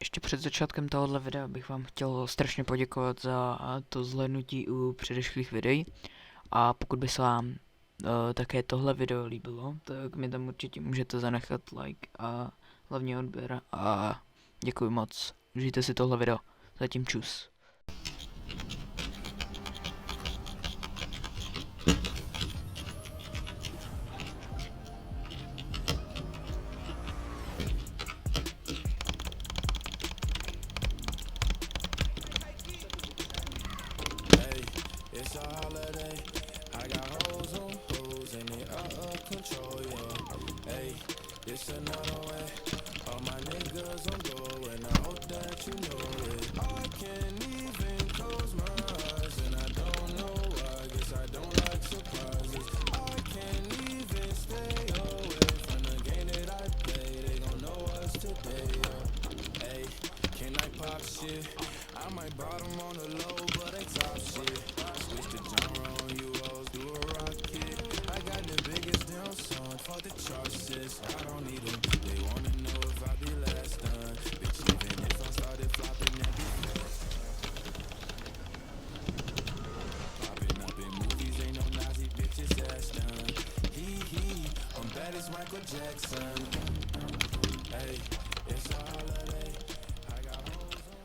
Ještě před začátkem tohohle videa bych vám chtěl strašně poděkovat za to zhlédnutí u předešlých videí. A pokud by se vám také tohle video líbilo, tak mi tam určitě můžete zanechat like a hlavně odběr. A děkuji moc. Užijte si tohle video. Zatím čus. It's a holiday. I got hoes on hoes and they out of control, yeah. Hey, it's another way. All my niggas on go and I hope that you know it. I can't even close my eyes and I don't know why. Guess I don't like surprises. I can't even stay away from the game that I play. They gon' know us today, yeah. Hey, can I pop shit? I might bottom on the low, but they top shit. Switch the genre on you hoes, do a rocket. I got the biggest damn song for the charts, sis. I don't need them. They wanna know if I be last done. Bitch, even if I started flopping, that be fast. Popping up in movies, ain't no Nazi bitches ass done. Hee, I'm bad as Michael Jackson. Hey, it's a holiday. I got hoes on.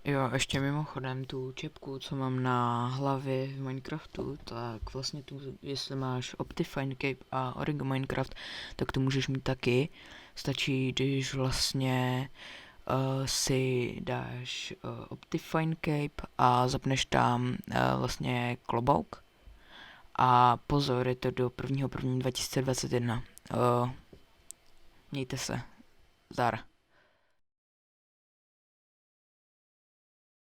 Jo, ještě mimochodem tu čepku, co mám na hlavě v Minecraftu, tak vlastně tu, jestli máš Optifine Cape a Origo Minecraft, tak to můžeš mít taky. Stačí, když vlastně si dáš Optifine Cape a zapneš tam vlastně klobouk. A pozor, je to do 1.1.2021. Mějte se. Zdar.